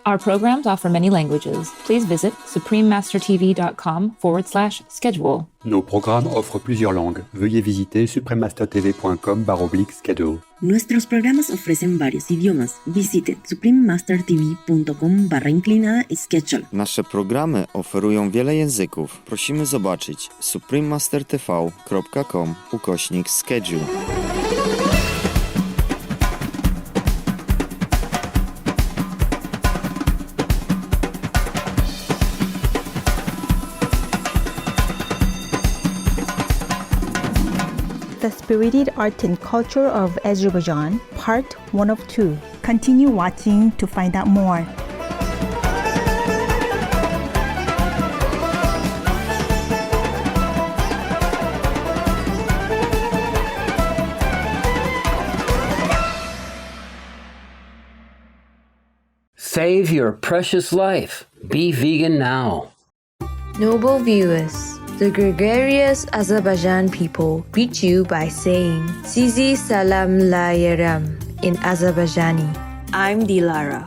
Our programs offer many languages. Please visit suprememastertv.com/schedule. Nos programmes offrent plusieurs langues. Veuillez visiter suprememastertv.com/schedule. Nuestros programas ofrecen varios idiomas. Visite suprememastertv.com/schedule. Nasze programy oferują wiele języków. Prosimy zobaczyć suprememastertv.com/schedule. The Spirited Art and Culture of Azerbaijan, Part 1 of 2. Continue watching to find out more. Save your precious life. Be vegan now. Noble viewers, the gregarious Azerbaijan people greet you by saying Sizi Salam La Yaram in Azerbaijani. I'm Dilara.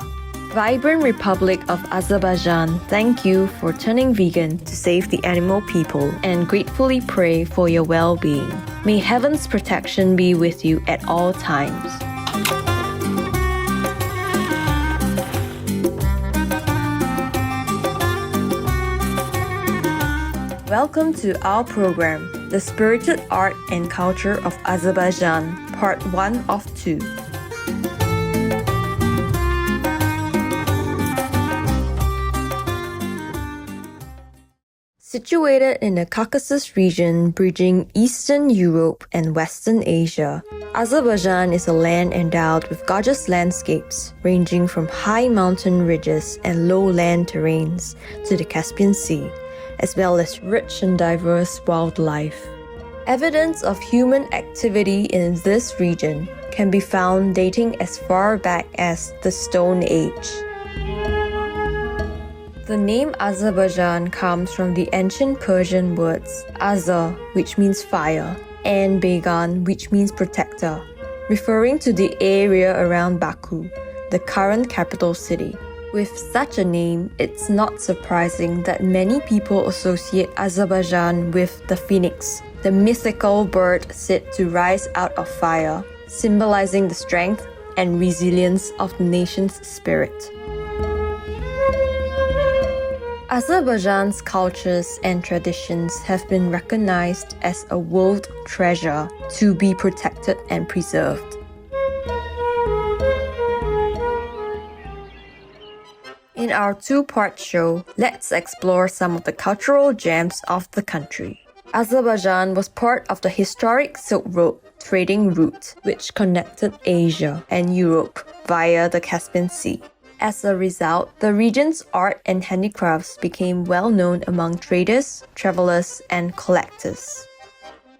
Vibrant Republic of Azerbaijan, thank you for turning vegan to save the animal people and gratefully pray for your well-being. May heaven's protection be with you at all times. Welcome to our program, The Spirited Art and Culture of Azerbaijan, Part 1 of 2. Situated in the Caucasus region bridging Eastern Europe and Western Asia, Azerbaijan is a land endowed with gorgeous landscapes ranging from high mountain ridges and lowland terrains to the Caspian Sea, as well as rich and diverse wildlife. Evidence of human activity in this region can be found dating as far back as the Stone Age. The name Azerbaijan comes from the ancient Persian words Azar, which means fire, and Began, which means protector, referring to the area around Baku, the current capital city. With such a name, it's not surprising that many people associate Azerbaijan with the phoenix, the mythical bird said to rise out of fire, symbolizing the strength and resilience of the nation's spirit. Azerbaijan's cultures and traditions have been recognized as a world treasure to be protected and preserved. In our two-part show, let's explore some of the cultural gems of the country. Azerbaijan was part of the historic Silk Road trading route, which connected Asia and Europe via the Caspian Sea. As a result, the region's art and handicrafts became well known among traders, travelers, and collectors.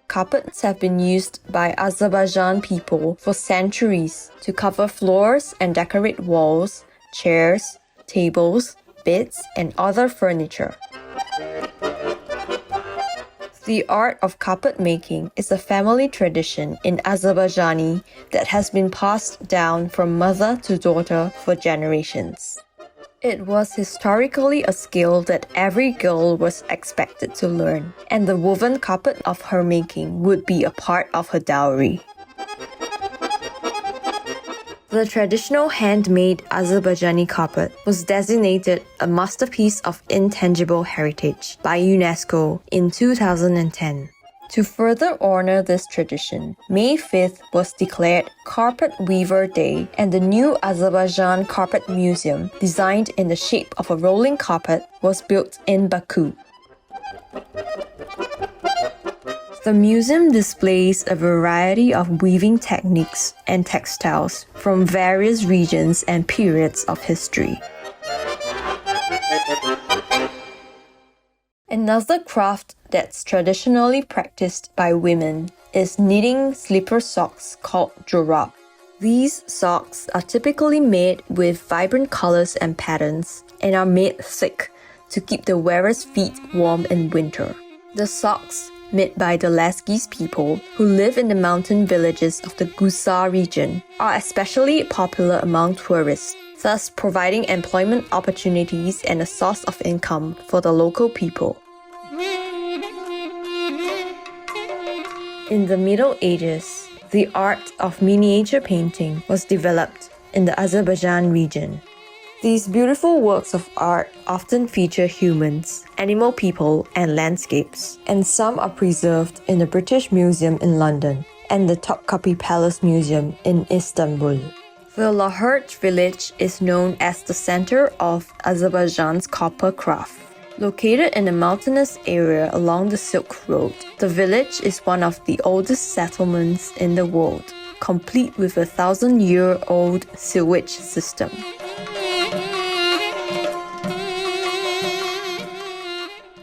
Carpets have been used by Azerbaijan people for centuries to cover floors and decorate walls, chairs, tables, beds, and other furniture. The art of carpet making is a family tradition in Azerbaijani that has been passed down from mother to daughter for generations. It was historically a skill that every girl was expected to learn, and the woven carpet of her making would be a part of her dowry. The traditional handmade Azerbaijani carpet was designated a masterpiece of intangible heritage by UNESCO in 2010. To further honor this tradition, May 5th was declared Carpet Weaver Day, and the new Azerbaijan Carpet Museum, designed in the shape of a rolling carpet, was built in Baku. The museum displays a variety of weaving techniques and textiles from various regions and periods of history. Another craft that's traditionally practiced by women is knitting slipper socks called jorab. These socks are typically made with vibrant colors and patterns and are made thick to keep the wearer's feet warm in winter. The socks, made by the Lazgis people who live in the mountain villages of the Gusar region, are especially popular among tourists, thus providing employment opportunities and a source of income for the local people. In the Middle Ages, the art of miniature painting was developed in the Azerbaijan region. These beautiful works of art often feature humans, animal people, and landscapes, and some are preserved in the British Museum in London and the Topkapi Palace Museum in Istanbul. The Lahorj village is known as the center of Azerbaijan's copper craft. Located in a mountainous area along the Silk Road, the village is one of the oldest settlements in the world, complete with a 1,000-year-old sewage system.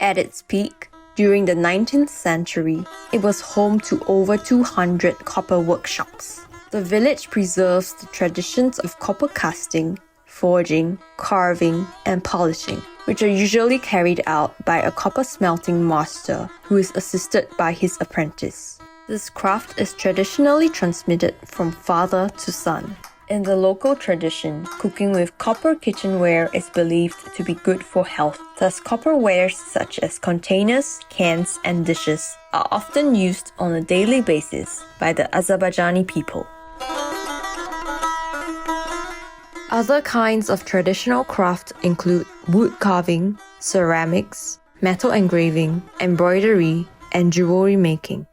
At its peak, during the 19th century, it was home to over 200 copper workshops. The village preserves the traditions of copper casting, forging, carving, and polishing, which are usually carried out by a copper smelting master who is assisted by his apprentice. This craft is traditionally transmitted from father to son. In the local tradition, cooking with copper kitchenware is believed to be good for health. Thus, copperwares such as containers, cans, and dishes are often used on a daily basis by the Azerbaijani people. Other kinds of traditional craft include wood carving, ceramics, metal engraving, embroidery, and jewelry making.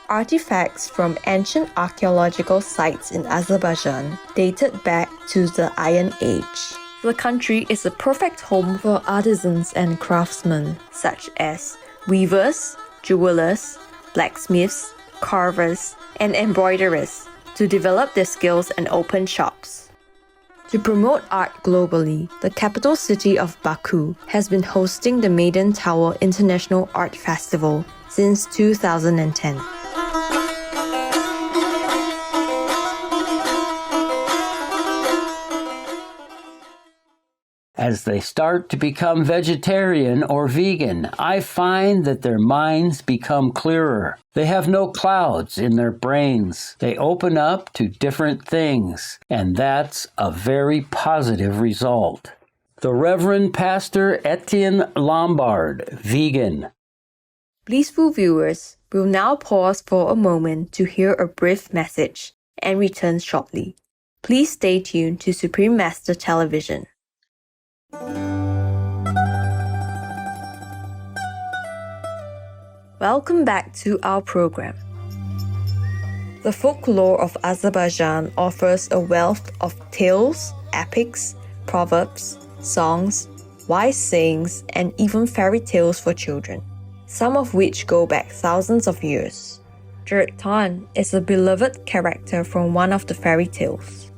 Artifacts from ancient archaeological sites in Azerbaijan dated back to the Iron Age. The country is a perfect home for artisans and craftsmen such as weavers, jewelers, blacksmiths, carvers, and embroiderers to develop their skills and open shops. To promote art globally, the capital city of Baku has been hosting the Maiden Tower International Art Festival since 2010. As they start to become vegetarian or vegan, I find that their minds become clearer. They have no clouds in their brains. They open up to different things, and that's a very positive result. The Reverend Pastor Etienne Lombard, vegan. Blissful viewers, we'll now pause for a moment to hear a brief message and return shortly. Please stay tuned to Supreme Master Television. Welcome back to our program. The folklore of Azerbaijan offers a wealth of tales, epics, proverbs, songs, wise sayings, and even fairy tales for children, some of which go back thousands of years. Jertan is a beloved character from one of the fairy tales.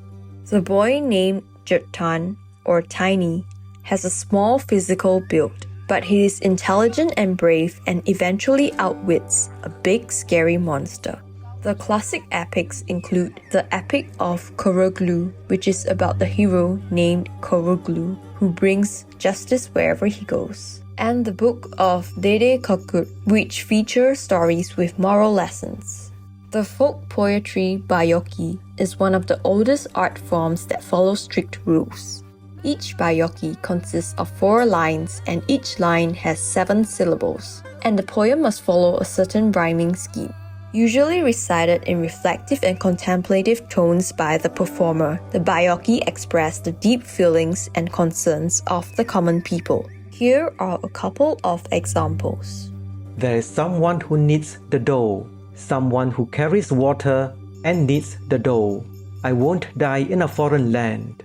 The boy named Jertan, or Tiny, has a small physical build, but he is intelligent and brave and eventually outwits a big scary monster. The classic epics include the Epic of Koroglu, which is about the hero named Koroglu, who brings justice wherever he goes, and the Book of Dede Kokut, which features stories with moral lessons. The folk poetry Bayoki is one of the oldest art forms that follow strict rules. Each bayoki consists of 4 lines and each line has 7 syllables, and the poem must follow a certain rhyming scheme. Usually recited in reflective and contemplative tones by the performer, the bayoki express the deep feelings and concerns of the common people. Here are a couple of examples. There is someone who needs the dough, someone who carries water and needs the dough. I won't die in a foreign land.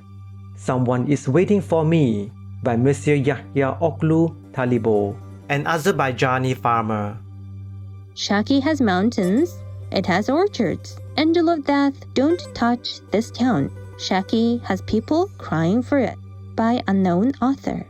Someone is waiting for me by Monsieur Yahya Oklu Talibo, an Azerbaijani farmer. Shaki has mountains, it has orchards. Angel of Death, don't touch this town. Shaki has people crying for it, by unknown author.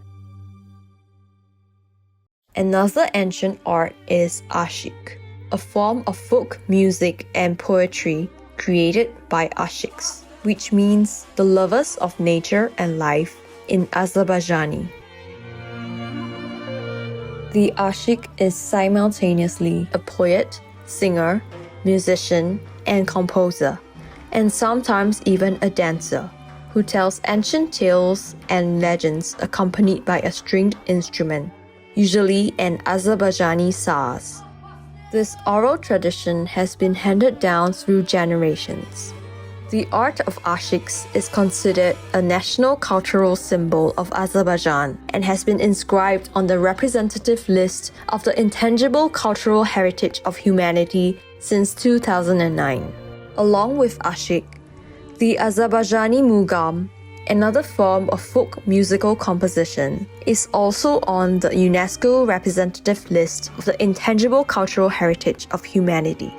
Another ancient art is ashik, a form of folk music and poetry created by ashiks, which means the lovers of nature and life in Azerbaijani. The ashik is simultaneously a poet, singer, musician, and composer, and sometimes even a dancer, who tells ancient tales and legends accompanied by a stringed instrument, usually an Azerbaijani saz. This oral tradition has been handed down through generations. The art of ashiks is considered a national cultural symbol of Azerbaijan and has been inscribed on the representative list of the intangible cultural heritage of humanity since 2009. Along with ashik, the Azerbaijani mugam, another form of folk musical composition, is also on the UNESCO representative list of the intangible cultural heritage of humanity.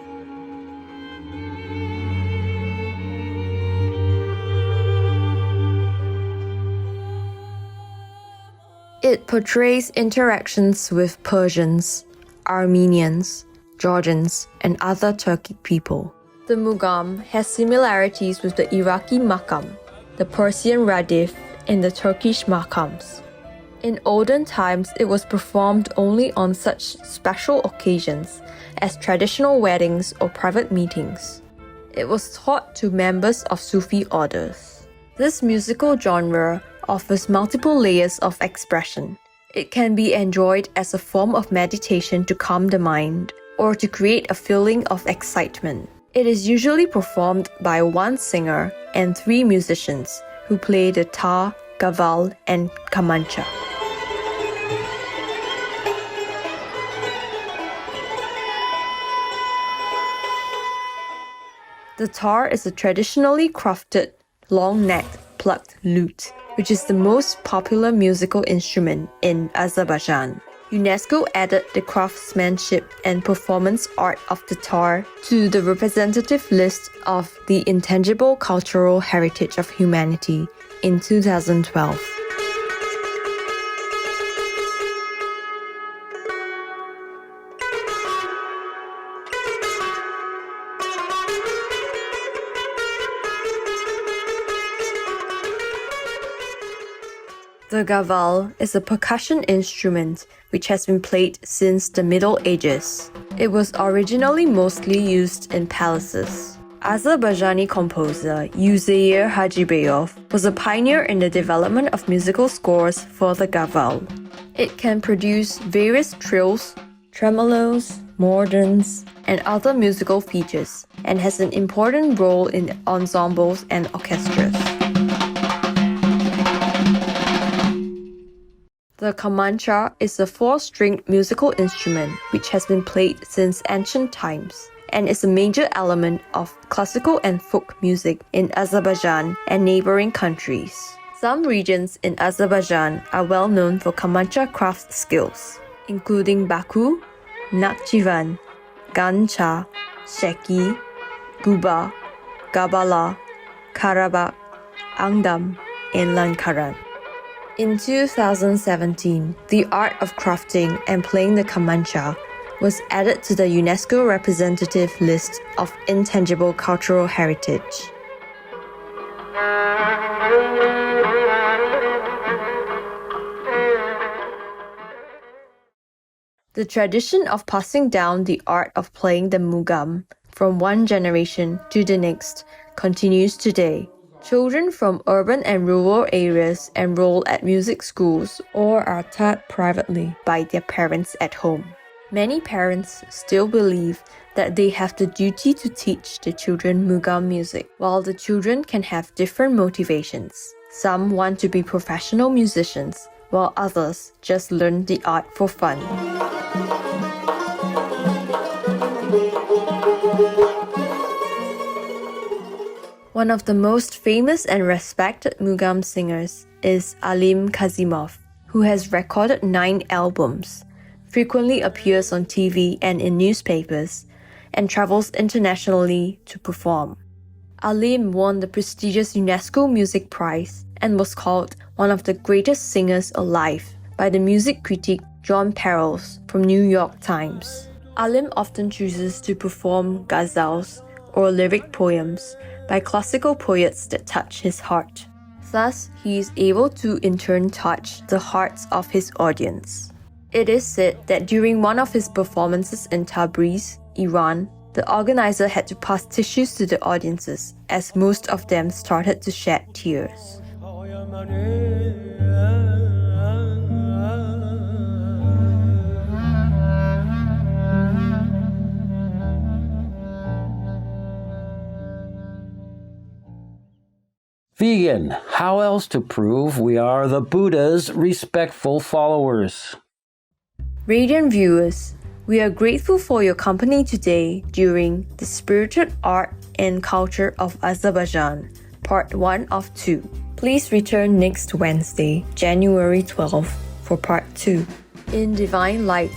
It portrays interactions with Persians, Armenians, Georgians, and other Turkic people. The mugam has similarities with the Iraqi makam, the Persian radif, and the Turkish makams. In olden times, it was performed only on such special occasions as traditional weddings or private meetings. It was taught to members of Sufi orders. This musical genre offers multiple layers of expression. It can be enjoyed as a form of meditation to calm the mind or to create a feeling of excitement. It is usually performed by one singer and 3 musicians who play the tar, gaval, and kamancha. The tar is a traditionally crafted, long-necked, plucked lute, which is the most popular musical instrument in Azerbaijan. UNESCO added the craftsmanship and performance art of the tar to the representative list of the intangible cultural heritage of humanity in 2012. The gaval is a percussion instrument which has been played since the Middle Ages. It was originally mostly used in palaces. Azerbaijani composer Uzeyir Hajibeyov was a pioneer in the development of musical scores for the gaval. It can produce various trills, tremolos, mordents, and other musical features, and has an important role in ensembles and orchestras. The kamancha is a 4-stringed musical instrument which has been played since ancient times and is a major element of classical and folk music in Azerbaijan and neighboring countries. Some regions in Azerbaijan are well known for kamancha craft skills, including Baku, Nakhchivan, Gancha, Sheki, Guba, Gabala, Karabakh, Angdam, and Lankaran. In 2017, the art of crafting and playing the kamancha was added to the UNESCO representative list of intangible cultural heritage. The tradition of passing down the art of playing the mugam from one generation to the next continues today. Children from urban and rural areas enroll at music schools or are taught privately by their parents at home. Many parents still believe that they have the duty to teach the children mugam music, while the children can have different motivations. Some want to be professional musicians, while others just learn the art for fun. One of the most famous and respected mugam singers is Alim Kazimov, who has recorded 9 albums, frequently appears on TV and in newspapers, and travels internationally to perform. Alim won the prestigious UNESCO Music Prize and was called one of the greatest singers alive by the music critic John Perrells from New York Times. Alim often chooses to perform ghazals or lyric poems by classical poets that touch his heart. Thus, he is able to in turn touch the hearts of his audience. It is said that during one of his performances in Tabriz, Iran, the organizer had to pass tissues to the audiences as most of them started to shed tears. Vegan, how else to prove we are the Buddha's respectful followers? Radiant viewers, we are grateful for your company today during The Spirited Art and Culture of Azerbaijan, Part 1 of 2. Please return next Wednesday, January 12th, for Part 2. In divine light,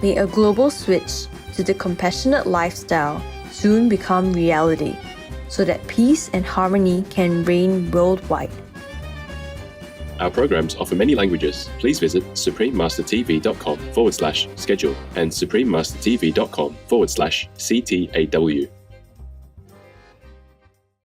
may a global switch to the compassionate lifestyle soon become reality, so that peace and harmony can reign worldwide. Our programs offer many languages. Please visit suprememastertv.com/schedule and suprememastertv.com/CTAW.